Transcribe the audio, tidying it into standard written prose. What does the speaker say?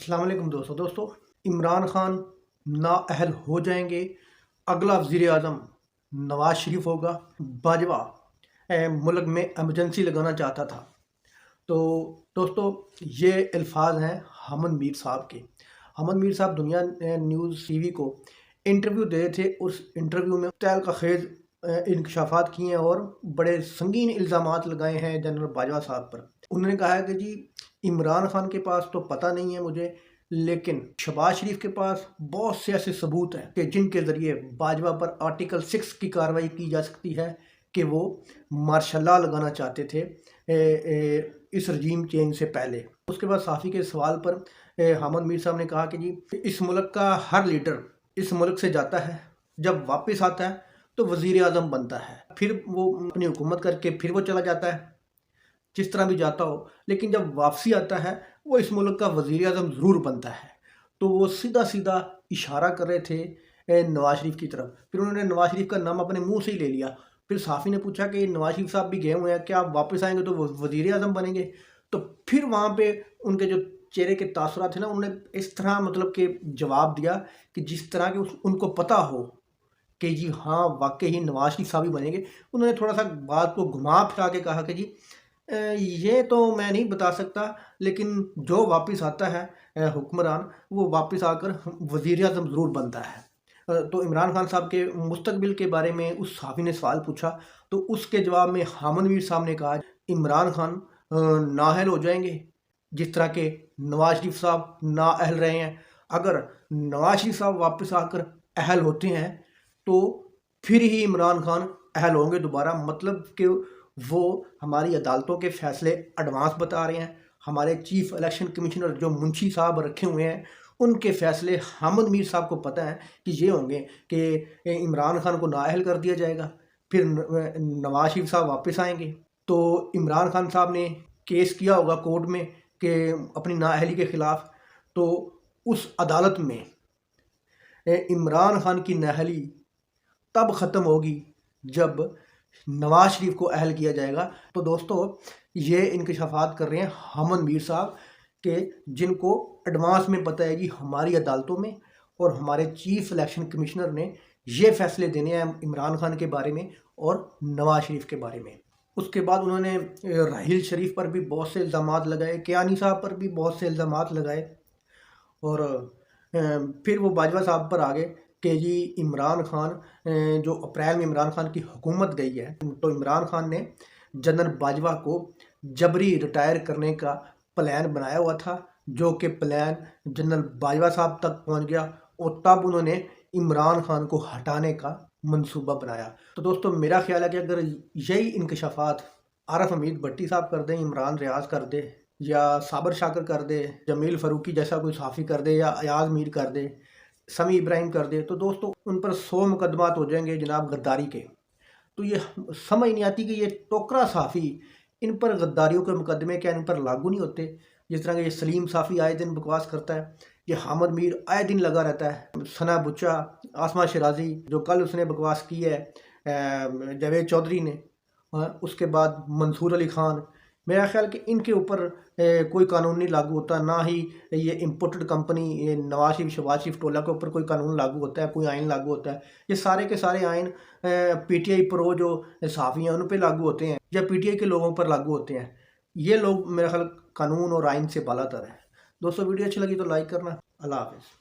अस्सलाम वालेकुम दोस्तों इमरान खान नाअहल हो जाएंगे। अगला वज़ीर आज़म नवाज शरीफ होगा। बाजवा मुल्क में एमरजेंसी लगाना चाहता था। तो दोस्तों ये अल्फाज हैं हमद मीर साहब के। हमद मीर साहब दुनिया न्यूज़ टीवी को इंटरव्यू दे थे। उस इंटरव्यू में तैल का खेज इंकशाफात किए हैं और बड़े संगीन इल्ज़ामात लगाए हैं जनरल बाजवा साहब पर। उन्होंने कहा है कि जी इमरान खान के पास तो पता नहीं है मुझे, लेकिन शहबाज शरीफ के पास बहुत से ऐसे सबूत हैं कि जिनके ज़रिए बाजवा पर आर्टिकल 6 की कार्रवाई की जा सकती है कि वो मार्शल लॉ लगाना चाहते थे इस रजीम चेंज से पहले। उसके बाद साफ़ी के सवाल पर हमद मीर साहब ने कहा कि जी इस मुल्क का हर लीडर इस मुल्क से जाता है, जब वापस आता है तो वज़ीर आज़म बनता है, फिर वो अपनी हुकूमत करके फिर वो चला जाता है, जिस तरह भी जाता हो, लेकिन जब वापसी आता है वो इस मुल्क का वज़ीर आज़म ज़रूर बनता है। तो वो सीधा सीधा इशारा कर रहे थे नवाज शरीफ की तरफ। फिर उन्होंने नवाज शरीफ का नाम अपने मुंह से ही ले लिया। फिर साफ़ी ने पूछा कि नवाज शरीफ साहब भी गए हुए हैं, क्या आप वापस आएंगे तो वज़ीर आज़म बनेंगे? तो फिर वहाँ पे उनके जो चेहरे के तासुरात थे ना, उन्होंने इस तरह मतलब कि जवाब दिया कि जिस तरह के उनको पता हो कि जी हाँ वाकई ही नवाज शरीफ साहब ही बनेंगे। उन्होंने थोड़ा सा बात को घुमा फिरा के कहा कि जी ये तो मैं नहीं बता सकता, लेकिन जो वापस आता है हुक्मरान, वो वापस आकर वज़ीर आज़म ज़रूर बनता है। तो इमरान खान साहब के मुस्तकबिल के बारे में उस सहाफ़ी ने सवाल पूछा, तो उसके जवाब में हमद मीर साहब ने कहा इमरान खान नाअहल हो जाएंगे जिस तरह के नवाज शरीफ साहब नाअहल रहे हैं। अगर नवाज शरीफ साहब वापस आकर अहल होते हैं तो फिर ही इमरान खान अहल होंगे दोबारा। मतलब कि वो हमारी अदालतों के फ़ैसले एडवांस बता रहे हैं। हमारे चीफ इलेक्शन कमिश्नर जो मुंशी साहब रखे हुए हैं, उनके फ़ैसले हमद मीर साहब को पता है कि ये होंगे कि इमरान खान को नाअहल कर दिया जाएगा, फिर नवाज शरीफ साहब वापस आएंगे। तो इमरान खान साहब ने केस किया होगा कोर्ट में कि अपनी नाअहली के ख़िलाफ़, तो उस अदालत में इमरान खान की नाअहली तब ख़त्म होगी जब नवाज शरीफ को अहल किया जाएगा। तो दोस्तों ये इंकशाफात कर रहे हैं हमद मीर साहब के, जिनको एडवांस में पता है कि हमारी अदालतों में और हमारे चीफ इलेक्शन कमिश्नर ने ये फैसले देने हैं इमरान खान के बारे में और नवाज शरीफ के बारे में। उसके बाद उन्होंने राहील शरीफ पर भी बहुत से इल्ज़ामात लगाए, कियानी साहब पर भी बहुत से इल्ज़ामात लगाए, और फिर वो बाजवा साहब पर आ गए कि जी इमरान खान जो अप्रैल में इमरान खान की हुकूमत गई है, तो इमरान खान ने जनरल बाजवा को जबरी रिटायर करने का प्लान बनाया हुआ था, जो कि प्लान जनरल बाजवा साहब तक पहुंच गया और तब उन्होंने इमरान खान को हटाने का मंसूबा बनाया। तो दोस्तों मेरा ख्याल है कि अगर यही इंकशाफात आरफ हमीद भट्टी साहब कर दें, इमरान रियाज कर दे, या साबर शाकर कर दे, जमील फ़ारूकी जैसा कोई सहाफ़ी कर दे, या अयाज मीर कर दे, समी इब्राहिम कर दे, तो दोस्तों उन पर 100 मुकदमात हो जाएंगे जनाब गद्दारी के। तो ये समझ नहीं आती कि ये टोकरा सहाफ़ी, इन पर गद्दारियों के मुकदमे क्या इन पर लागू नहीं होते? जिस तरह के ये सलीम साफ़ी आए दिन बकवास करता है, ये हामिद मीर आए दिन लगा रहता है, सना बुच्चा, आसमा शराजी जो कल उसने बकवास की है, जावेद चौधरी ने, उसके बाद मंसूर अली ख़ान। मेरा ख्याल कि इनके ऊपर कोई कानून नहीं लागू होता, ना ही ये इम्पोर्टेड कंपनी ये नवाज शरीफ शहबाज शरीफ टोला के ऊपर कोई कानून लागू होता है, कोई आइन लागू होता है। ये सारे के सारे आइन पीटीआई प्रो जो सहाफ़ी हैं उन पर लागू होते हैं या पीटीआई के लोगों पर लागू होते हैं। ये लोग मेरा ख्याल कानून और आइन से बालातर हैं। दोस्तों वीडियो अच्छी लगी तो लाइक करना। अल्लाह हाफ़िज़।